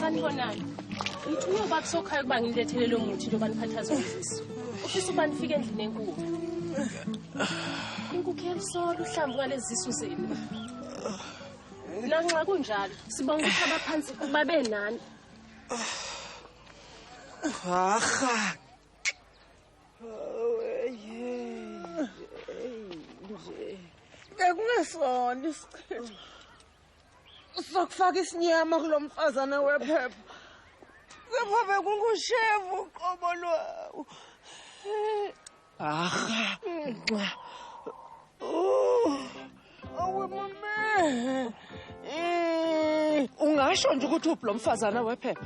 Sanibonani. Ngithi uyobaba sokhaya kuba ngilethele lo muthi njengoba niphathaza umziso. Ufisa uba nifike endlini enkulu. Inkukhu elisolo uhlambu ngalezi zisu zenu. Nanxa kunjalo sibonga ukuthi abaphansi babe nani. Aha. Kungesona isichitho sokufaka isinyama kulomfazana wephepha. Kepha bekunguShevu uqobo lwawo. Aha. Awe mama. Ungasho nje ukuthi uphi lo mfazana wephepha?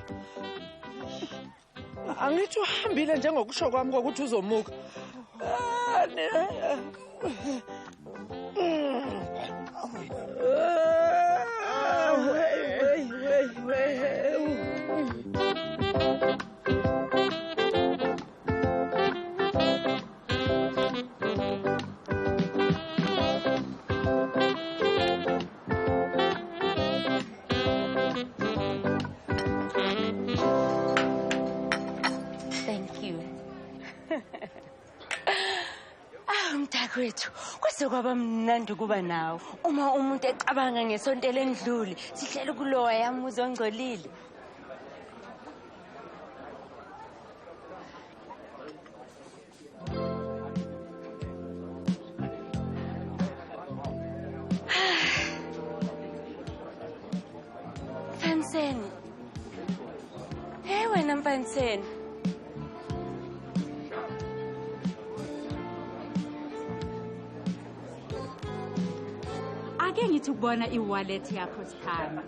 Angithi uhambile njengokusho kwami ukuthi uzomuka. Thank you. Mntakwethu, kwase kwaba mnandi kuba nawe. Uma umuntu ecabanga ngesonto elendlule, sihlele kulowa yami uzongcolile. Mfaniseni. Hey wena Mfaniseni. Ake ngithi ukubona i-wallet yakho Sikhanya.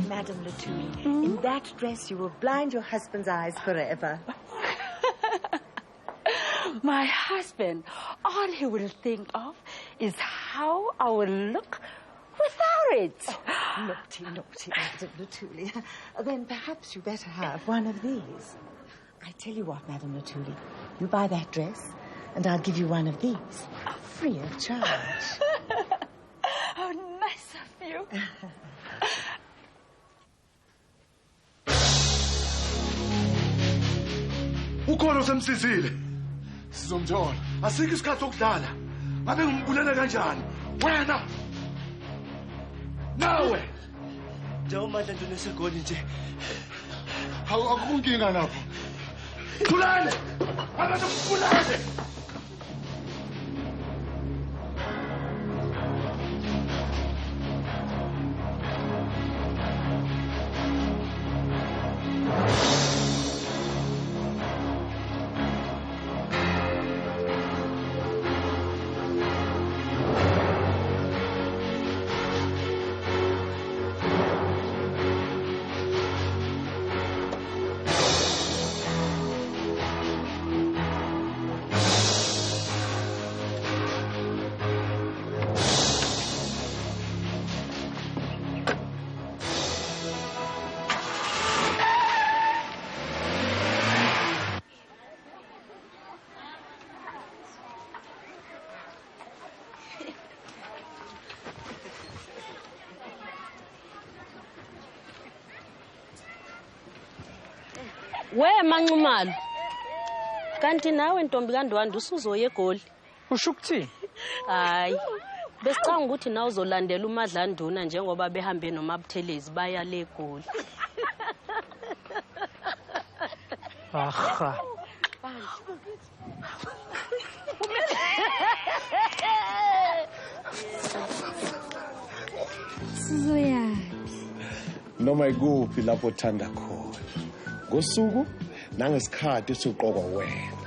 Madam Lutuli, in that dress you will blind your husband's eyes forever. My husband, all he will think of is how I will look without it. Naughty, naughty, Madam Lutuli. Then perhaps you better have one of these. I tell you what, Madam Lutuli, you buy that dress, and I'll give you one of these, free of charge. How nice of you. Ukhona usemsizile. Sizomthola. Asikho isikhathi sokudlala. Ngabe ngimbulela kanjani? Wena. Nawe. Njengoba manje nesegoli nje. Akunkinga lapho. Khulane. Abantu khulane. We Manxumalo. Kanti nawe Ntombi kaNdwandwe usuzoya eGoli. Usho ukuthini? Hayi. Besicanga ukuthi na uzolandela uMadlanduna njengoba behambe noMabuthelezi baya le eGoli. Aha. Sizoyaphi? Noma ikuphi lapho uthanda khona. Ngosuku nangesikhathi soqokwa wena.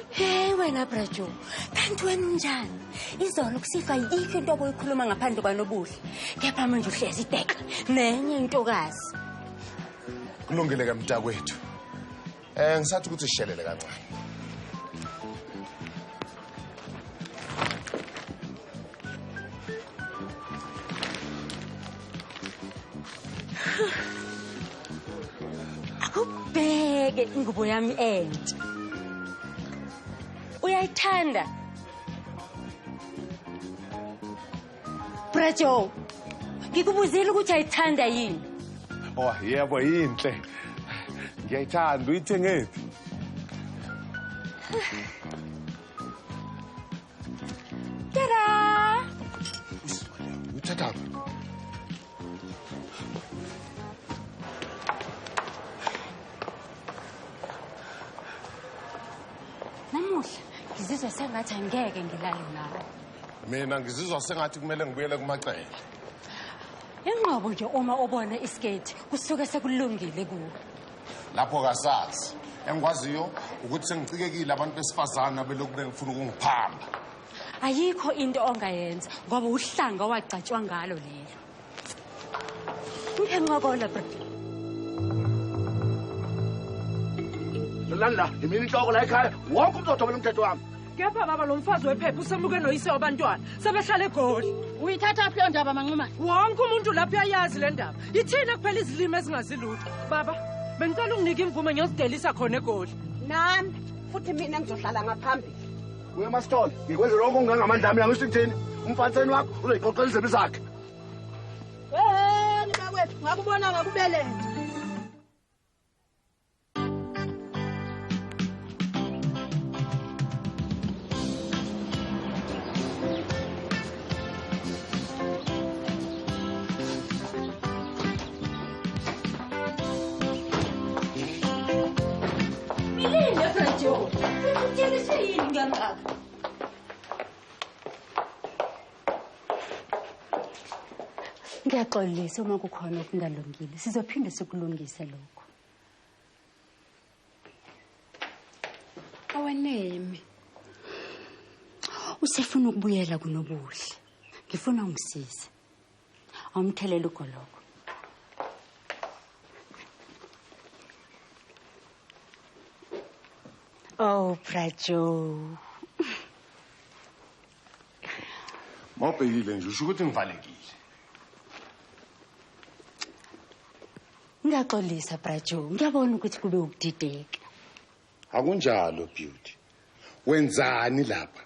Hey wena Brajo, kanti wena unjani? Izolo kusifa yikho into obuyikhuluma ngaphandle kwanobuhle. Kepha manje uhlezi ideka nenye intokazi. Kulungile ke mntakwethu. Ngisathi ukuthi sishelele kancane. Akubheke ingubo yami entsha. Uyayithanda? Brajo, ngikubuzile ukuthi ayithanda yini. Oh, yebo yinhle. Ngiyayithanda, uyithengephi? Ta-da! Uthatha. Namuhla ngizizwa sengathi angeke ngilale nawe. Mina ngizizwa sengathi kumele ngibuyele kumacele. Inqobo nje uma ubona iskate kusuke sekulungile kuwe. Lapho kasazi. Engikwaziyo ukuthi sengicikekile abantu besifazana belokhu bengifuna ukungiphamba. Ayikho into ongayenza ngoba uhlanga wagcatshwa ngalo lelo. Ngenqokola bro. Lala, imini inhloko la ekhaya, wonke umuntu othobela umthetho wami. Kepha baba lo mfazi wephepha usemuke noyise wabantwana. Sebehlala eGoli. Uyithatha phi leyo ndaba maNxumalo? Wonke umuntu lapha uyayazi le ndaba. Yithina kuphela izilimi ezingazilutho. Baba, bengicela unginike imvume ngiyozidelisa khona eGoli. Nami futhi mina ngizohlala ngaphambili. Kuye emasitolo, ngikwenze lonke okungangamandla ami ngisho ukuthini? Umfaniseni wakho uzoyiqoqela izinto zakhe. Nibakwethu, ngakubona ngakubeletha. Ngiyaxolisa uma kukhona okungalungile. Sizophinde sikulungise lokho. Awaneme. Usefuna ukubuyela kunobuhle. Ngifuna ungisize. Awumthelela ugoloko. Oh, Brajo. Mawubhekile nje usho ukuthi ngivalekile. Ngiyaxolisa Brajo. Ngiyabona ukuthi kube ukudideka. Akunjalo Beauty. Wenzani lapha?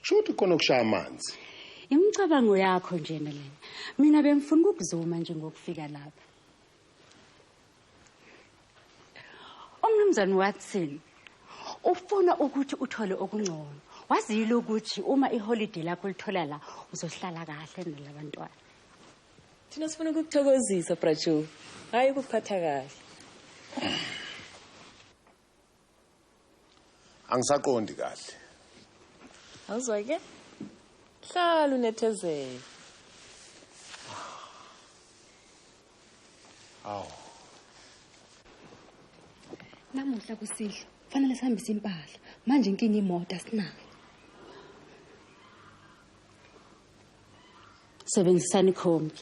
Sho ukuthi khona ukushaya amanzi. Imicabango yakho nje lena. Mina bengifuna ukuzuma nje ngokufika lapha. Umnumzane Watson ufuna ukuthi uthole okungcono. Wazile ukuthi uma iholiday lakho lithola la uzohlala kahle nalabantwana. Thina sifuna ukukuthokozisa Brajo. Hayi ukuphatha kahle. Angisaqondi kahle. Awuzwa ke? Hlala unethezeke. Aw. Namuhla kusidlo. Kufanele sihambise impahla. Manje inkinga imoto asinayo. Sebenzisani ikhombi.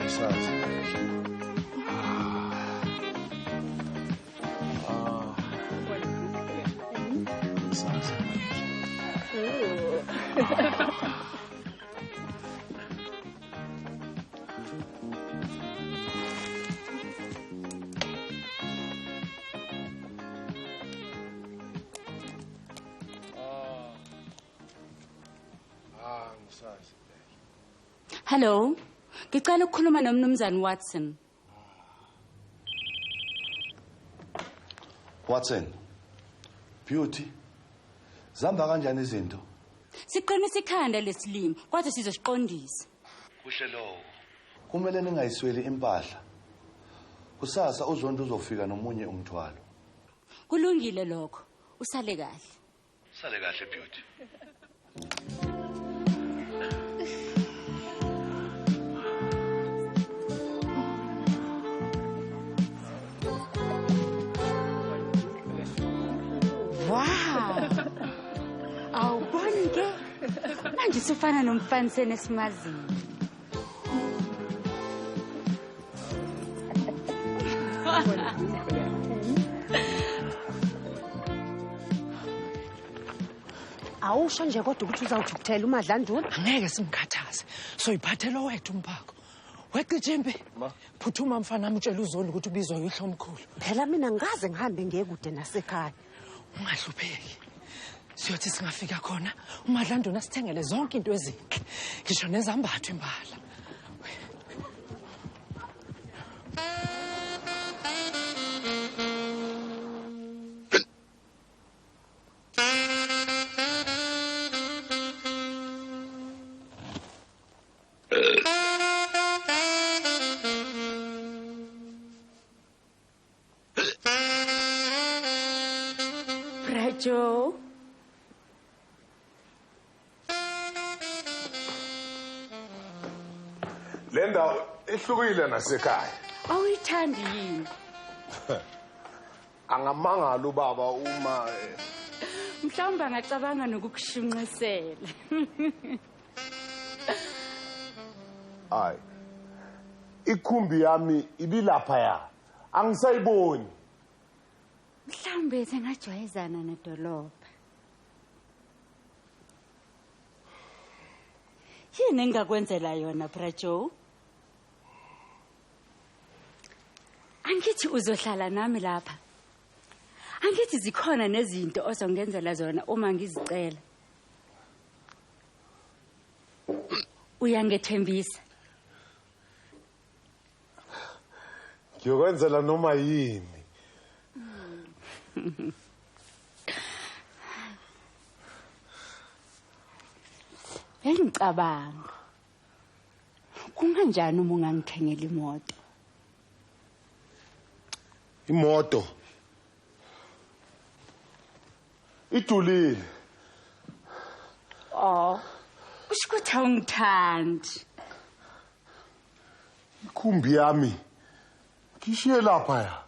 Ngisazi. Hello. Ngicela ukukhuluma nomnumzane Watson. Watson. Beauty. Zamba kanjani izinto? Siqinisa ikhanda lesilimo kodwa sizosiqondisa. Kuhle lo. Kumele ningayisweli impahla. Kusasa uZonto uzofika nomunye umthwalo. Kulungile lokho. Usale kahle. Sale kahle Beauty. Wow. Awuboni ke? Manje sifana nomfaniseni esimazini. awusho nje kodwa ukuthi uzawukuthela uMadlanduna. Angeke simkhathaze. Soyiphathela wethu umphako. Weqi Jimbi. Phuthuma mfana nami utshela uZondi ukuthi ubizwa uyihlo omkhulu. Phela mina ngaze ngihambe ngekude nasekhaya. Ungahlupheki. Siyothi singafika khona uMadlanduna sithengele zonke into ezinhle. Ngisho nezambatho imbala. Joe. Lenda ihlukile nasekhaya. Awuyithandi yini? Angamangala ubaba uma Mhlawumbe angacabanga nokukushunqisela. Ay. Ikhumbi yami ibilapha ya. Angisayiboni. Mhlawumbe sengajwayezana nedolobha. Yini engakwenzela yona Brajo? Angithi uzohlala nami lapha. Angithi zikhona nezinto ozongenzela zona uma ngizicela. Uyangethembisa. Ngiyokwenzela noma yini. Engicabanga. Kunganjani uma ungangithengela imoto? Imoto. Idulile. Oh. Ushukutha ungithandi. Ikhumbi yami. Ngishiye lapha ya.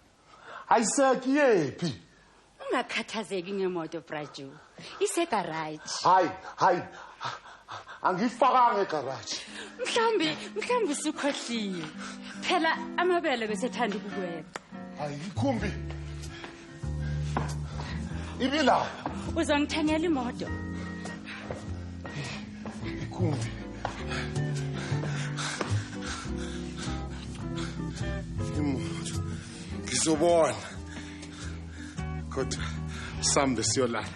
Ayisekhi yephi? Ungakhathazeki ngemoto Brajo. Isegarage. Hayi. Angifakanga egarage. Mhlambi usukhohliwe. Phela amabele besethanda ukukweqa. Hayi ikhumbi. Ibila. Uzongithengela imoto. Ikhumbi. Imoto. Ngizobona. Kodwa sambe siyolala.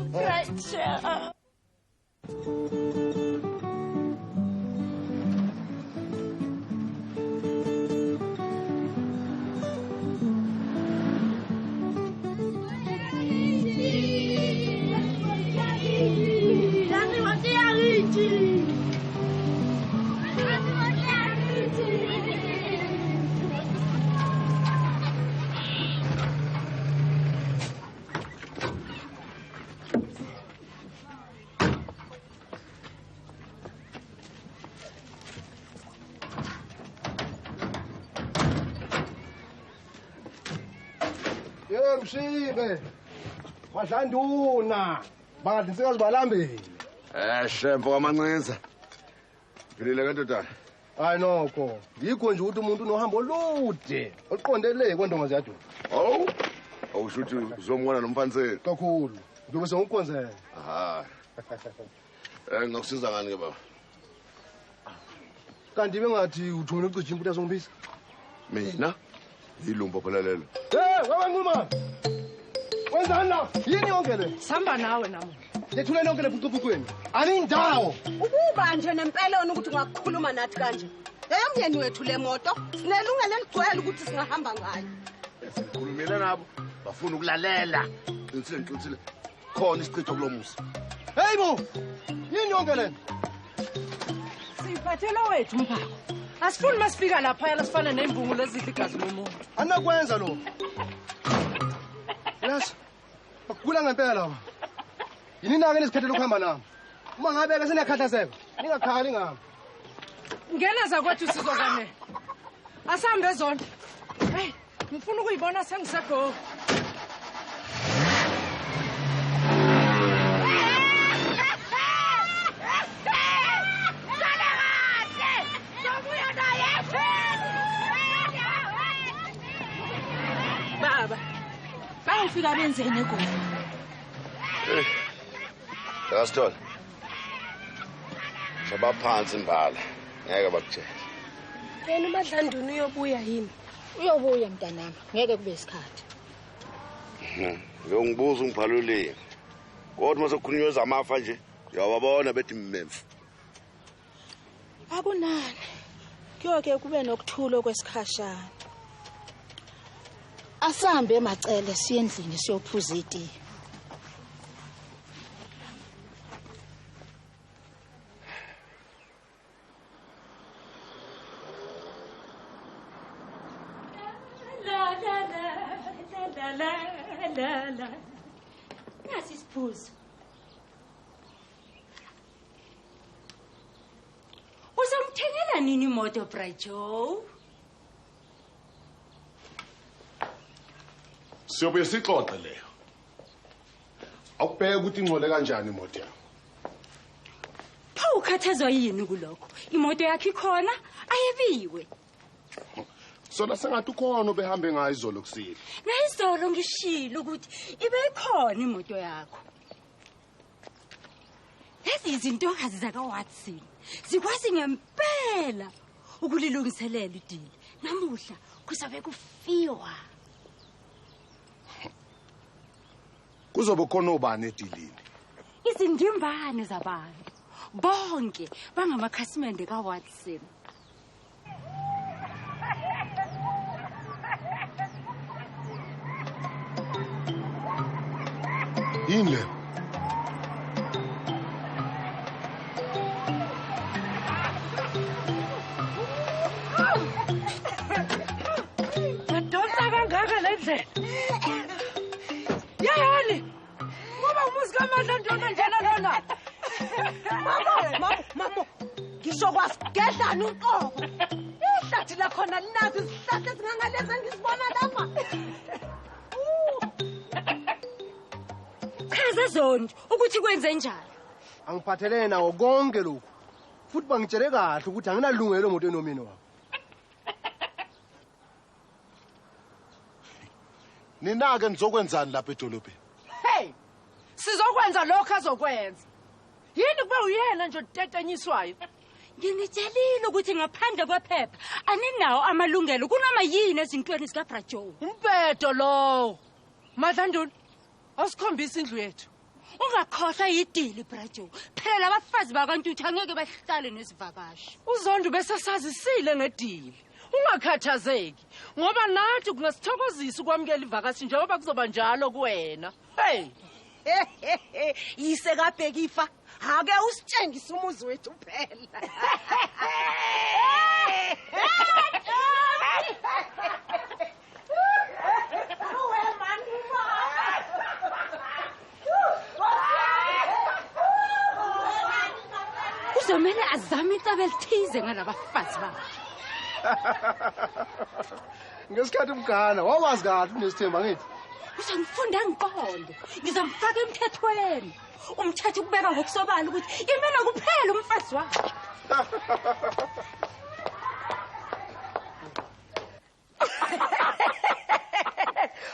Brajo. Mshibe. Madlanduna. Bangathi insikazi balambile. Shempo kamancinza. Philile kantoda. Hayi nokho. Yikho nje ukuthi umuntu unohambo olude. Oqondele kwendonga yaduna. Oh. Awusho ukuthi uzomona nomfaniseni. Kakhulu. Ngibe sengikonzela. Aha. Ngakusiza ngani ke baba? Kanti bengathi uthumela ucija impilo yazongibisa. Mina? Yilumbo phela lelo. Wabanquma. Wenzani la? Yini yonke le? Samba nawe namuhla. Lethule lonke lebucubhucweni. Anindawo. Ukuba nje nempeleni ukuthi ungakukhuluma nathi kanje. Eyomyeni wethu le moto sinelungelo eligcwele ukuthi singahamba ngayo. Sikhulumela nabo bafuna ukulalela. Qinisile. Khona isichitho kulomusa. Hey bo. Yini yonke le? Siphathela wethu umphako. Asifuni masifika lapha yala sifana nembungu lezidla igazi lomuntu. Anakwenza lo. Yes. Akula ngempela lapha. Yini nake nesikhethela ukuhamba nami. Uma ngabe ke sinekhathazeko. Ningakhali ngami. Ngena zakwethu sizokane. Asambe zona. Hey, ngifuna ukuyibona sengisego. bafika benzeni eGoli. Asithole. Sabaphansi imbala. Ngeke bakutshela. Yena uMadlanduna uyobuya yini? Uyobuya mntanami, ngeke kube isikhathi. Ngiyokubuza ungiphalulile. Kodwa mase kukhulunywa zamafa nje, uyawabona bethi mmemfu. Akunani. Kuyoke kube nokuthula kwesikhashana. Asambe emacele siye endlini siyophuza iti. La. Nasi siphuzo. Uzomthengela nini imoto Brajo? Siyobuye sixoxe leyo. Awubheke ukuthi ingcole kanjani imoto yakho. Pha ukhathazwa yini kulokho? Imoto yakhe ikhona, ayebiwe. Sona sengathi ukhona obehambe ngayo izolo kusile. Nayizolo ngishilo ukuthi ibe ikhona imoto yakho. Lezi izintokazi zakaWatson zikwazi ngempela ukulilungiselela idili. Namuhla kuzabe kufiwa. Kuzobe khona obani edilini? Izindimbane zabantu. Bonke bangamakhasimende kaWatson. Yini le? Madonsa kangaka lendlela. Yayani. Ngoba umuzi kaMadlandona njena lona. Mamo. Ngisho kwasigedlana uqobo. Ihlathi la khona linazo isihlahla ezingangalezi ngizibona lapha. Chaza zonke ukuthi kwenze njani. Angiphathelene nawo konke lokhu. Futhi bangitshele kahle ukuthi anginalungelo emoto enomini wakho. Nina-ke nizokwenzani lapha edolobheni? Hey! Sizokwenza lokho azokwenza. Yini kuba uyena nje otetenyiswayo? Nginitshelile ukuthi ngaphandle kwephepha aninawo amalungelo kunoma yini ezintweni zikaBrajo. Umbedo lo. Madlanduna, awusikhombisa indlu yethu. Ungakhohlwa idili Brajo. Phela abafazi bakantuthu angeke bahlale nesivakashi. Uzondo bese sazisile ngedili. Ungakhathazeki ngoba nathi kungasithokozisa ukwamukela ivakashi njengoba kuzoba njalo kuwena. Hey! Yise kabhekifa. Ake usitshengise umuzi wethu phela. Kuzomela azame icebo elithize ngalabafazi bakhe. Ngesikhathi umgana wawazi kahle unesithemba ngithi. Uzangifunda ngiqondo. Ngizamfaka emthethweni. Umthetho ukubeka ngokusobala ukuthi imena kuphela umfazi wakhe.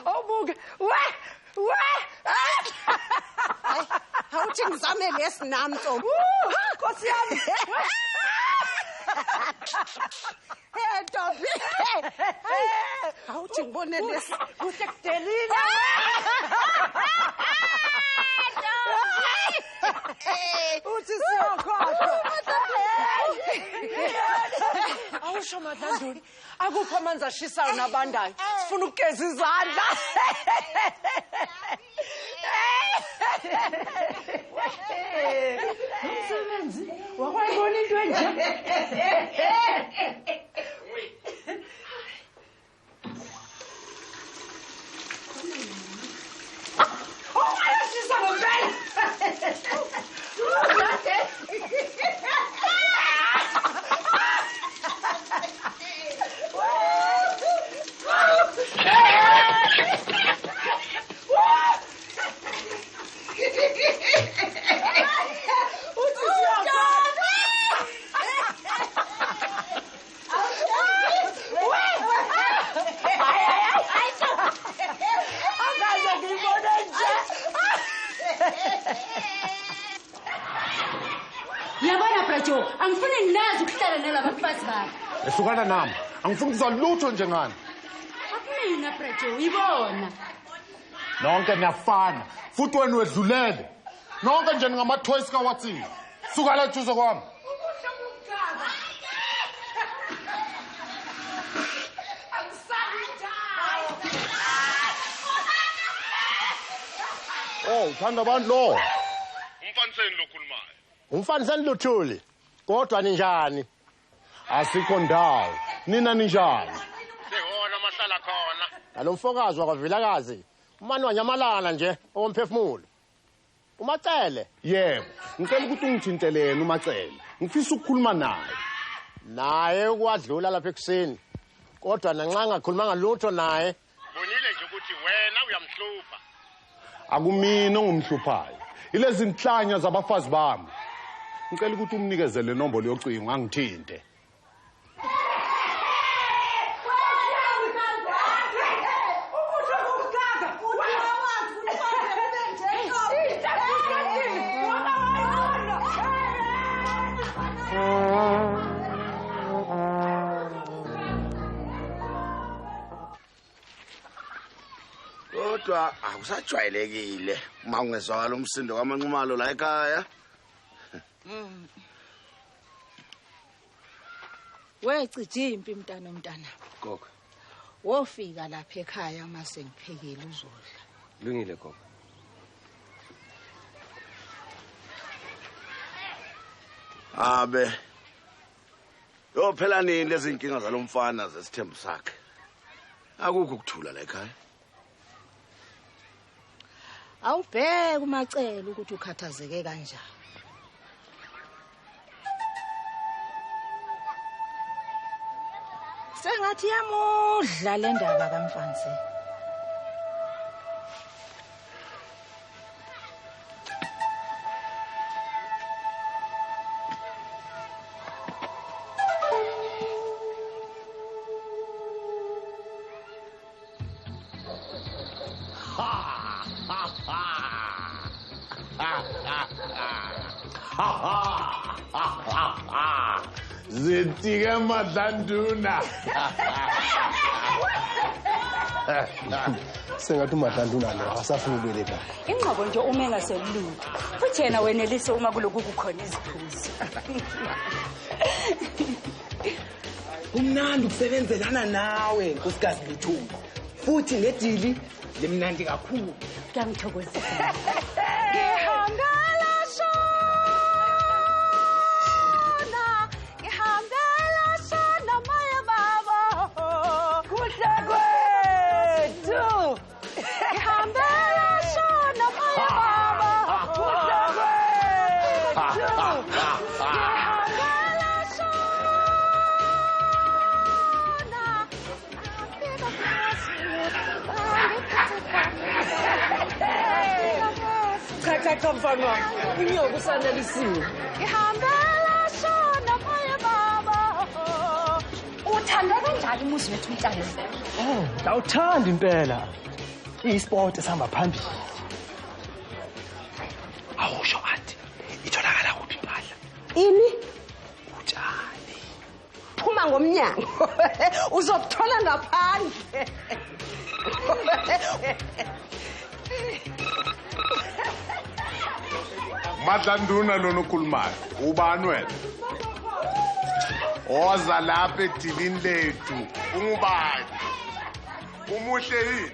Awubuke. We! Awuthi ngizame lesi nami Ntombi. Nkosi yami. Hey Ntombi. Awuthi ngibone lesi. Kuhle kudelile. Uthi siyakhohlwa. Awusho Madlanduna. Akuphi amanzi ashisayo nabandayo. Sifuna ukugeza izandla. Umsebenzi wakwayibona into enje. Ayashisa ngempela. Angaze angifuni nginazi ukuhlala nalabafazi bakho. Ehlukana nami. Angifuni ukuzwa lutho njengani. Akumina Brajo, ibona. Nonke niyafana. Futhi wena wedlulele. Nonke nje ningamathoyisi kawatsini. Suka la juzo kwami. Oh, uthanda abantu lo. Umfaniseni lokhulumayo. Umfaniseni Luthuli. Kodwa ninjani? Asikho ndawo. Nina ninjani? Sehona mahlala khona. Nalomfokazi wakwavilakazi. Umani wanyamalala nje okomphefumulo. Umacele? Yebo. Ngicela ukuthi ungithintelene umacele. Ngifisa ukukhuluma naye. Naye ukwadlula lapha ekuseni. Kodwa nanxa ngakhulumanga lutho naye. Bonile nje ukuthi wena uyamhlupha. Akumina ongumhluphayo. Ilezi inhlanya zabafazi bami. Ngicela ukuthi umnikezele inombolo yocingo angithinte. Kodwa akusajwayelekile uma ungezwakala umsindo kwamanqumalo la ekhaya. Wecijimpi mntana. Gogo. Wofika lapha ekhaya mase ngiphekile uzodla. Lungile gogo. Abe. Yo phela nini lezi inkinga zalomfana zesithembu sakhe. Akukho ukuthula la ekhaya. Awubheke umacele ukuthi ukhathazeke kanjani. Sengathi yamudla le ndaba kaMfansi. Zetike Madlanduna. Sengathi uMadlanduna lo asafuna ukubeleka. Ingqobo nje uma engaselutho. Futhi yena wenelise uma kuloku kukhona iziphuzi. Umnandi ukusebenzelana nawe nkosikazi Luthuli. Futhi nedili lemnandi kakhulu. Ngiyangithokozisa. Cha mfana, inyoka usanelisiwe. Ngihambela shona moya baba. Uthanda kanjani umuzi wethu umntana? Oh, ngawuthanda impela. I-sport esihamba phambili. Awusho athi itholakala kuphi impahla? Ini? Utshani. Phuma ngomnyango. Uzokuthola ngaphandle. Madlanduna lona okhulumayo. Ubani wena? Oza lapha edilini lethu. Ungubani? Umuhle yini?